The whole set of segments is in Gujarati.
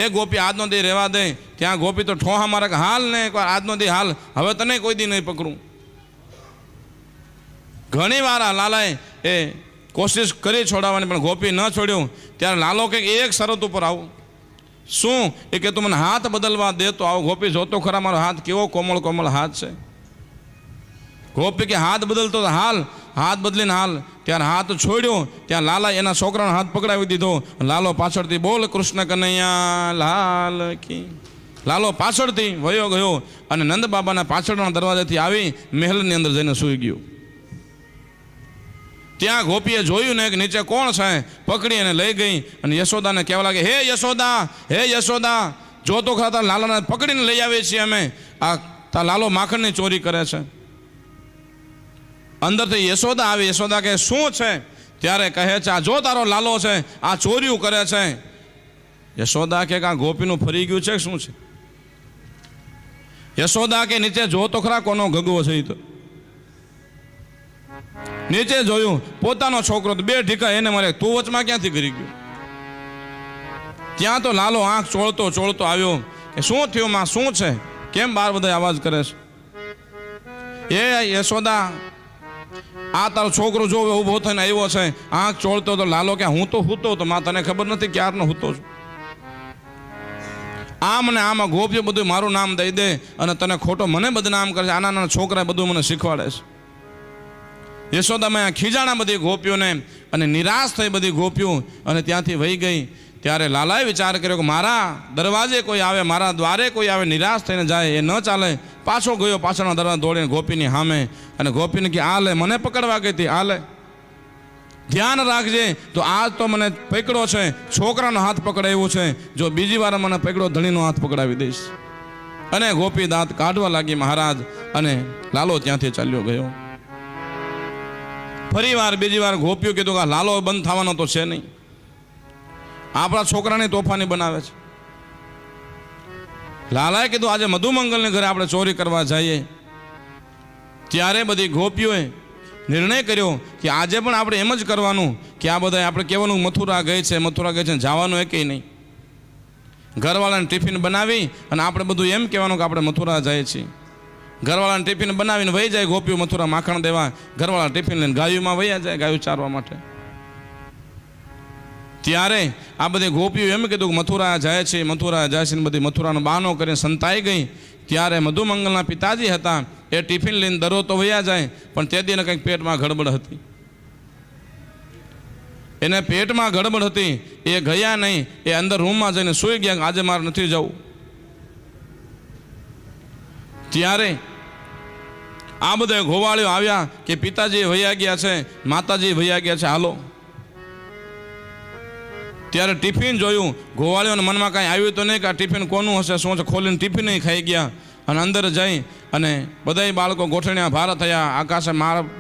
એ ગોપી આજનો દી રહેવા દે, ત્યાં ગોપી તો ઠોહા મારે કે હાલ ને એકવાર આજનો દી હાલ, હવે તને કોઈ દી નહીં પકડું. ઘણી વાર આ લાલાએ એ કોશિશ કરી છોડાવવાની, પણ ગોપી ન છોડ્યું. ત્યારે લાલો કે એક શરત ઉપર આવું. શું? એ કે તું મને હાથ બદલવા દે તો આવો. ગોપી જોતો ખરા મારો હાથ કેવો કોમળ કોમળ હાથ છે. ગોપી કે હાથ બદલતો હાલ, હાથ બદલીને હાલ. ત્યારે હાથ છોડ્યો, ત્યાં લાલા એના છોકરાનો હાથ પકડાવી દીધો. લાલો પાછળથી બોલ કૃષ્ણ કનૈયા લાલ કી. લાલો પાછળથી વયો ગયો અને નંદ બાબાના પાછળના દરવાજાથી આવી મહેલની અંદર જઈને સૂઈ ગયો. ત્યાં ગોપીએ જોયું ને કે નીચે કોણ છે, પકડી અને લઈ ગઈ અને યશોદાને કહેવા લાગે, હે યશોદા, હે યશોદા, જો તો ખરા તારા લાલાને પકડીને લઈ આવીએ છીએ અમે, આ તારા લાલો માખણની ચોરી કરે છે. અંદરથી યશોદા આવી. યશોદા કહે શું છે? ત્યારે કહે છે આ જો તારો લાલો છે આ ચોરીઓ કરે છે. યશોદા કે આ ગોપીનું ફરી ગયું છે શું છે? યશોદા કે નીચે જો તો ખરા કોનો ગગવો છે. તો નીચે જોયું પોતાનો છોકરો, તો બે ઢીકા એને મારે, તું વચમાં ક્યાંથી કરી ગયો? ત્યાં તો લાલો આંખ ચોળતો ચોળતો આવ્યો કે શું થયું માં, શું છે, કેમ બાર બધા અવાજ કરે છે? એ યશોદા, આ તારો છોકરો જો ઊભો થઈને આવ્યો છે, આંખ ચોળતો. તો લાલો કે હું તો હૂતો તો માં, તને ખબર નથી ક્યારનો હૂતો છું. આમ ને આમાં ગોપીઓ બધું મારું નામ દઈ દે અને તને ખોટો મને બદનામ કરે છે. આના નાના છોકરા બધું મને શીખવાડે છે. યશોદામાં ખીજાણા બધી ગોપીઓને અને નિરાશ થઈ બધી ગોપીઓ અને ત્યાંથી વહી ગઈ. ત્યારે લાલાએ વિચાર કર્યો કે મારા દરવાજે કોઈ આવે, મારા દ્વારે કોઈ આવે, નિરાશ થઈને જાય એ ન ચાલે. પાછો ગયો પાછળના દરવાજા દોડીને ગોપીની સામે અને ગોપીને કે આ લે, મને પકડવા ગઈ હતી, આ લે, ધ્યાન રાખજે. તો આજ તો મને પકડો છે, છોકરાનો હાથ પકડાવ્યો છે, જો બીજી વાર મને પકડો ધણીનો હાથ પકડાવી દઈશ. અને ગોપી દાંત કાઢવા લાગી મહારાજ, અને લાલો ત્યાંથી ચાલ્યો ગયો. ફરી વાર બીજી વાર ગોપીઓ કીધું કે લાલો બંધ થવાનો તો છે નહીં, આપણા છોકરાને તોફાની બનાવે છે. લાલાએ કીધું આજે મધુમંગલને ઘરે આપણે ચોરી કરવા જઈએ. ત્યારે બધી ગોપીઓએ નિર્ણય કર્યો કે આજે પણ આપણે એમ જ કરવાનું કે આ બધા આપણે કહેવાનું મથુરા ગઈ છે, મથુરા ગઈ છે, જવાનું એ કંઈ નહીં. ઘરવાળાને ટિફિન બનાવી અને આપણે બધું એમ કહેવાનું કે આપણે મથુરા જઈએ છીએ. ઘરવાળાને ટિફિન બનાવીને વહી જાય ગોપીઓ મથુરા માખણ દેવા. ઘરવાળા ટિફિન લઈને ગાયોમાં વહ્યા જાય, ગાયો ચારવા માટે. ત્યારે આ બધી ગોપીઓ એમ કીધું કે મથુરા જાય છે, મથુરા જાય છે. બધી મથુરાનો બહાનો કરીને સંતાઈ ગઈ. ત્યારે મધુમંગલના પિતાજી હતા, એ ટિફિન લઈને દરરોજ તો વયા જાય, પણ તે દીને કંઈક પેટમાં ગડબડ હતી. એને પેટમાં ગડબડ હતી, એ ગયા નહીં, એ અંદર રૂમમાં જઈને સૂઈ ગયા, આજે મારે નથી જવું. ત્યારે આ બધા ગોવાળીઓ આવ્યા કે પિતાજી વયા ગયા છે, માતાજી વયા ગયા છે, હાલો. ત્યારે ટિફિન જોયું, ગોવાળીઓના મનમાં કાંઈ આવ્યું તો નહીં કે આ ટિફિન કોનું હશે, શું છે, ખોલીને ટિફિન ખાઈ ગયા. અને અંદર જઈ અને બધાય બાળકો ગોઠણિયા ભાર થયા. આકાશે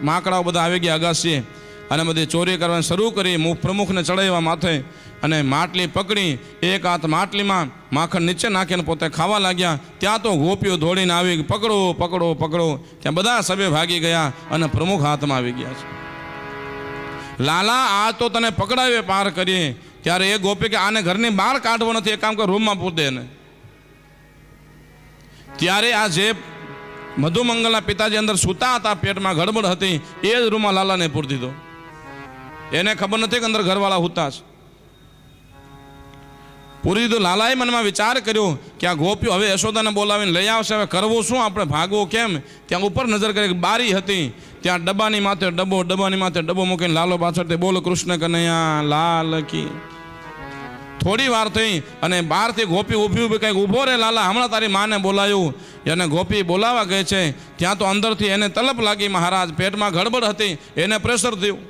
માકડાઓ બધા આવી ગયા અગાસીએ અને બધી ચોરી કરવાની શરૂ કરી. પ્રમુખને ચડાવ્યા માથે અને માટલી પકડી, એક હાથ માટલીમાં માખણ નીચે નાખીને પોતે ખાવા લાગ્યા. ત્યાં તો ગોપીઓ દોડીને આવી, પકડો પકડો પકડો. ત્યાં બધા સભે ભાગી ગયા અને પ્રમુખ હાથમાં આવી ગયા છે. લાલા આ તો તને પકડાવે પાર કરીએ. ત્યારે એ ગોપી કે આને ઘરની બહાર કાઢવો નથી, એક કામ કર રૂમમાં પૂર દે ને. ત્યારે આ જે મધુમંગલના પિતાજી અંદર સૂતા હતા, પેટમાં ગડબડ હતી, એ જ રૂમમાં લાલાને પૂરી દીધો. એને ખબર નથી કે અંદર ઘરવાળા હુતા છે. પૂરી દીધું. લાલાએ મનમાં વિચાર કર્યો કે આ ગોપીઓ હવે યશોદાને બોલાવીને લઈ આવશે, હવે કરવું શું, આપણે ભાગવું કેમ? ત્યાં ઉપર નજર કરી, બારી હતી, ત્યાં ડબ્બાની માથે ડબ્બો, ડબ્બાની માથે ડબ્બો મૂકીને લાલો પાછળથી બોલ કૃષ્ણ કનૈયા લાલ કી. થોડી વાર થઈ અને બહારથી ગોપી ઊભી ઊભી કંઈક ઊભો રે લાલા, હમણાં તારી માને બોલાયું. એને ગોપી બોલાવા ગઈ છે. ત્યાં તો અંદરથી એને તલપ લાગી મહારાજ, પેટમાં ગડબડ હતી, એને પ્રેશર થયું.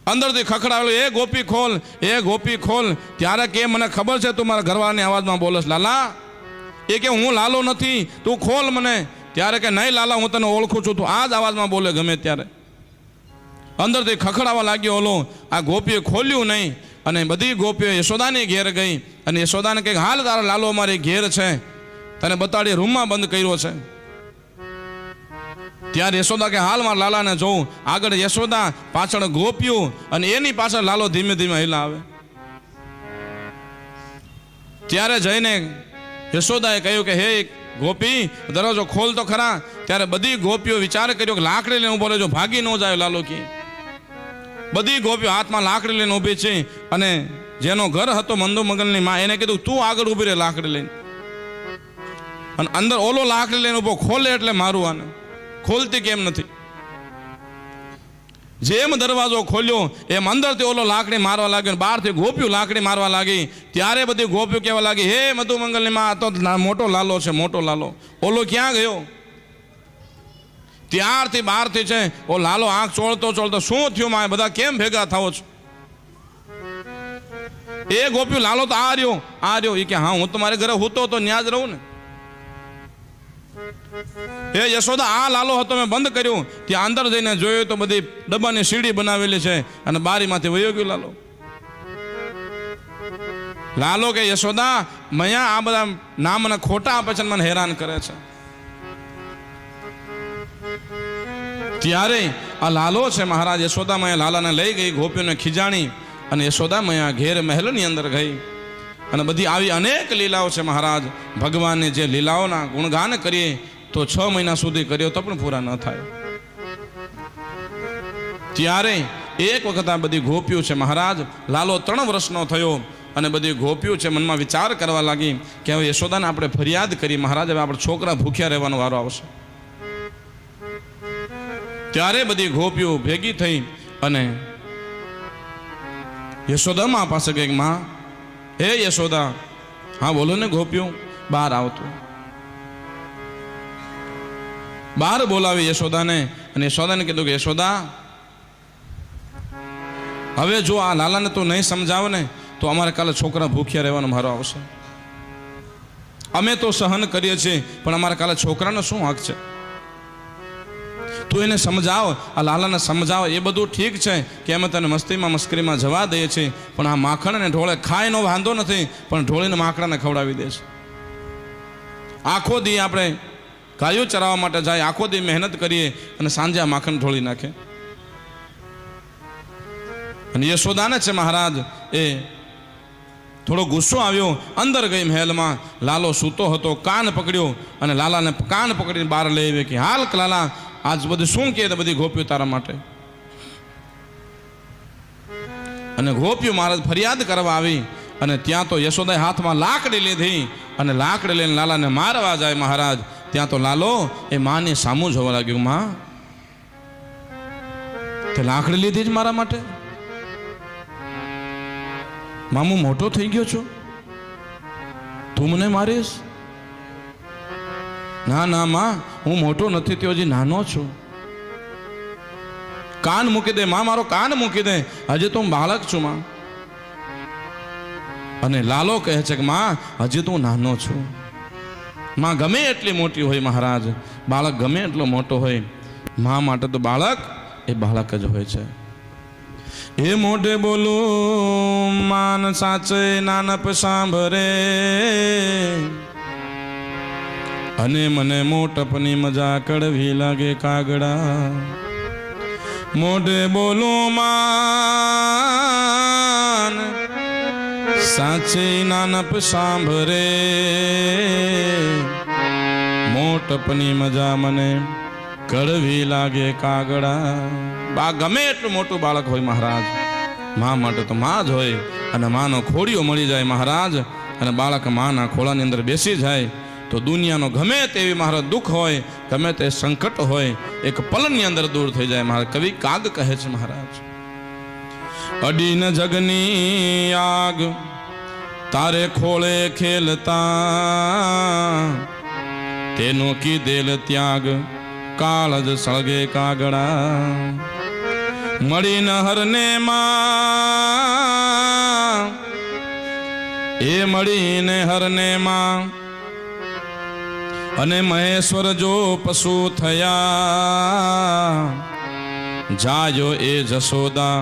અંદરથી ખખડાવેલું, એ ગોપી ખોલ, એ ગોપી ખોલ. ત્યારે કે મને ખબર છે તું મારા ઘરવાળાની અવાજમાં બોલસ લાલા. એ કે હું લાલો નથી, તું ખોલ મને. ત્યારે કે નહીં લાલા, હું તને ઓળખું છું, તું આ જ અવાજમાં બોલે ગમે ત્યારે. અંદરથી ખખડાવા લાગ્યો ઓલો. આ ગોપીએ ખોલ્યું નહીં અને બધી ગોપીઓ યશોદાની ઘેર ગઈ અને યશોદાને કંઈક હાલ તારા લાલો અમારી ઘેર છે, તને બતાડી રૂમમાં બંધ કર્યો છે. ત્યારે યશોદા કે હાલ મારા લાલાને જોઉં. આગળ યશોદા, પાછળ ગોપીઓ અને એની પાછળ લાલો ધીમે ધીમે હિલા આવે. ત્યારે જઈને યશોદાએ કહ્યું કે હે ગોપી દરવાજો ખોલ તો ખરા. ત્યારે બધી ગોપીઓ વિચાર કર્યો કે લાકડી લઈને ઉભો રહેજો, ભાગી ન જાય લાલો કે. બધી ગોપીઓ હાથમાં લાકડી લઈને ઊભી છે અને જેનો ઘર હતો મંદો મગનની માં એને કીધું તું આગળ ઊભી રહે લાકડી લઈને. અને અંદર ઓલો લાકડી લઈને ઉભો, ખોલે એટલે મારું આને, ખોલતી કેમ નથી. જેમ દરવાજો ખોલ્યો એમ અંદરથી ઓલો લાકડી મારવા લાગ્યો, બહારથી ગોપીઓ લાકડી મારવા લાગી. ત્યારે બધી ગોપીઓ કહેવા લાગી હે મધુમંગલની માં, આ તો મોટો લાલો છે, મોટો લાલો. ઓલો ક્યાં ગયો? ત્યારથી બહારથી છે ઓ લાલો આંખ ચોળતો ચોળતો, શું થયું માં, બધા કેમ ભેગા થાવો છો? એ ગોપીઓ લાલો તો આ રહ્યો. એ કે હા હું તમારે ઘરે હોતો તો ન્યા જ રહું ને. એ યશોદા આ લાલો હતો મેં બંધ કર્યું. ત્યાં અંદર જઈને જોયું તો બધી ડબ્બાની સીડી બનાવેલી છે અને બારીમાંથી વયો ગયો લાલો. લાલો કે યશોદા મયા આ બધા નામના ખોટા આપે છે, મને હેરાન કરે છે. ત્યારે આ લાલો છે મહારાજ યશોદા મયા લાલાને લઈ ગઈ, ગોપીઓને ખીજાણી અને યશોદા મયા ઘેર મહેલની અંદર ગઈ. અને બધી આવી અનેક લીલાઓ છે મહારાજ. ભગવાનની જે લીલાઓના ગુણગાન કરીએ તો 6 મહિના સુધી કર્યો તો પણ પૂરા ન થાય. ત્યારે એક વખત આ બધી ગોપીઓ છે મહારાજ, લાલો 3 વર્ષનો થયો અને બધી ગોપીઓ છે મનમાં વિચાર કરવા લાગી કે હવે યશોદાને આપણે ફરિયાદ કરી મહારાજ, હવે આપણે છોકરા ભૂખ્યા રહેવાનો વારો આવશે. ત્યારે બધી ગોપીઓ ભેગી થઈ અને યશોદા પાસે ગઈ, માં હે યશોદા. હા બોલો ને ગોપીઓ. બહાર આવતો, બહાર બોલાવી યશોદાને અને યશોદાને કીધું કે યશોદા હવે જો આ લાલાને તું નહીં સમજાવ ને તો અમારે કાલે છોકરા ભૂખ્યા રહેવાનો મારો આવશે. અમે તો સહન કરીએ છીએ પણ અમારે કાલે છોકરાનો શું હક છે? તું એને સમજાવ, આ લાલાને સમજાવ. એ બધું ઠીક છે કે અમે તને મસ્તીમાં મસ્કરીમાં જવા દઈએ છીએ, પણ આ માખણ ને ઢોળે ખાય નો વાંધો નથી, પણ ઢોળીને માકડાને ખવડાવી દે છે. આખો દી આપણે ગાયો ચરાવવા માટે જાય, આખો દી મહેનત કરીએ અને સાંજે આ માખણ ઢોળી નાખે. અને યશોદાને છે મહારાજ એ થોડો ગુસ્સો આવ્યો, અંદર ગઈ મહેલમાં. લાલો સૂતો હતો, કાન પકડ્યો અને લાલાને કાન પકડીને બહાર લઈ આવી કે હાલ લાલા આજ બધું શું કહે બધી ગોપીઓ તારા માટે. અને ગોપીઓ મહારાજ ફરિયાદ કરવા આવી અને ત્યાં તો યશોદાએ હાથમાં લાકડી લીધી અને લાકડી લઈને લાલાને મારવા જાય મહારાજ. ત્યાં તો લાલો એ માની સામું જોવા લાગ્યો, માં તે લાકડી લીધી જ મારા માટે? મામું મોટો થઈ ગયો છો, તું મને મારીશ? ના ના માં, હું મોટો નથી થયો, હજી નાનો છું. કાન મૂકી દે માં, મારો કાન મૂકી દે, હજી તો હું બાળક છું માં. અને લાલો કહે છે કે માં હજી તો હું નાનો છું. માં ગમે એટલી મોટી હોય મહારાજ, બાળક ગમે એટલો મોટો હોય, માં માટે તો બાળક એ બાળક જ હોય છે. એ મોઢે બોલું માન સાચે નાનપ સાંભરે, અને મને મોટપની મજા કડવી લાગે કાગડા. મોઢે બોલું માન સાચી નાનપ સાંભરે, મોટપની મજા મને કડવી લાગે કાગડા. બા ગમે એટલું મોટું બાળક હોય મહારાજ, મા માટે તો મા જ હોય. અને માનો ખોડિયો મળી જાય મહારાજ અને બાળક માના ખોળાની અંદર બેસી જાય તો દુનિયાનો ગમે તેવી મહારાજ દુઃખ હોય, ગમે તે સંકટ હોય, એક પલની અંદર દૂર થઈ જાય મહારાજ. કવિ કાગ કહે છે મહારાજ, અડીન જગની આગ તારે ખોળે ખેલતા, તેનો કીધેલ ત્યાગ કાળ જ સળગે કાગડા. મળી હરને માં, એ મળીને હરને માં, અને મહેશ્વર જો પશુ થયા, જાયો એ જશોદા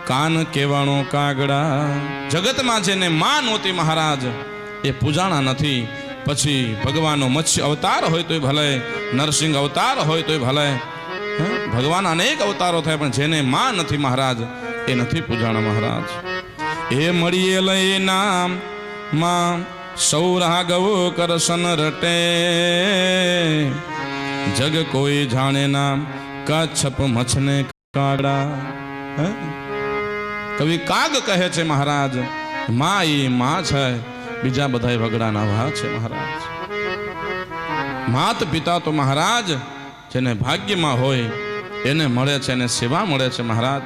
કાન કેવાણો કાગડા. જગતમાં જેને માં નહોતી મહારાજ એ પૂજાણા નથી. પછી ભગવાનનો મત્સ્ય અવતાર હોય તોય ભલે, નરસિંહ અવતાર હોય તોય ભલે, ભગવાન અનેક અવતારો થાય પણ જેને માં નથી મહારાજ એ નથી પૂજાણા મહારાજ. એ મળીએ લઈ નામ માં સૌ રાઘવ કરશન રટે જગ કોઈ જાણે ના કચ્છપ મછને કાગડા. કવિ કાગ કહે છે મહારાજ માં એ માં છે, બીજા બધા વગડાના વા છે મહારાજ. માત પિતા તો મહારાજ જેને ભાગ્યમાં હોય એને મળે છે, એને સેવા મળે છે મહારાજ.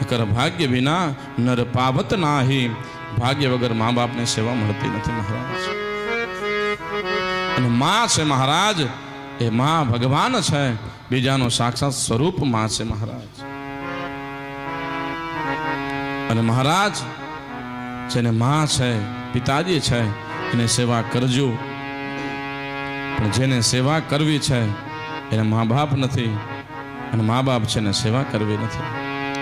નકર ભાગ્ય વિના નર પાવત નાહી, ભાગ્ય વગર મા બાપને સેવા મળતી નથી મહારાજ. અને માં છે મહારાજ એ માં ભગવાન છે, બીજાનો સાક્ષાત સ્વરૂપ માં છે મહારાજ. અને મહારાજ જેને માં છે પિતાજી છે એને સેવા કરજો, પણ જેને સેવા કરવી છે એને મા બાપ નથી, અને મા બાપ છે એને સેવા કરવી નથી.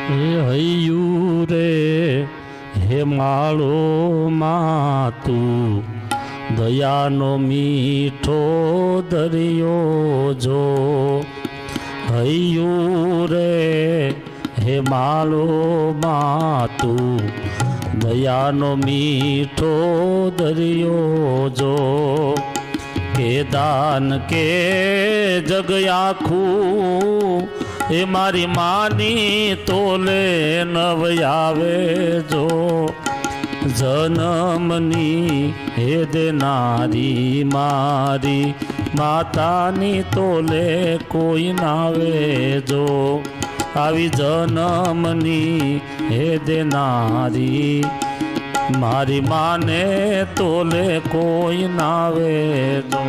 હે હૈયું રે હે માળો માં તું, દયાનો મીઠો દરિયો જો. હૈયું રે હે માળો માં તું, દયાનો મીઠો દરિયો જો. કે દાન કે જગ આખું એ મારી માની તોલે નવ આવે જો. જન્મની હે દેનારી મારી માતાની તોલે કોઈ નાવે જો. આવી જન્મની હે દેનારી મારી માને તોલે કોઈ નાવે જો.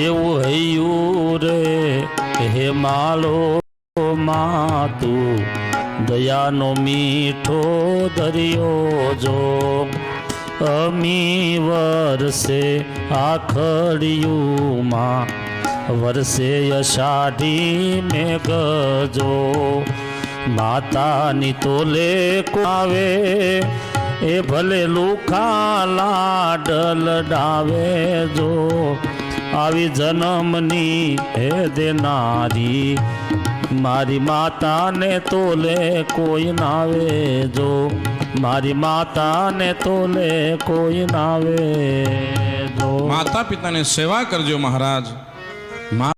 એવું હૈયું રે હે માળો માં તું, દયાનો મીઠો દરિયો જો. અમી વરસે આખડિયું માં, વરસે અષાઢી મેઘ જો. માતાની તોલે આવે એ ભલે લુખા લાડલ ડાવે જો. આવી જન્મની હે દેનારી મારી માતાને તોલે કોઈ નાવે જો. મારી માતાને તોલે કોઈ નાવે જો. માતા પિતાની સેવા કરજો મહારાજ.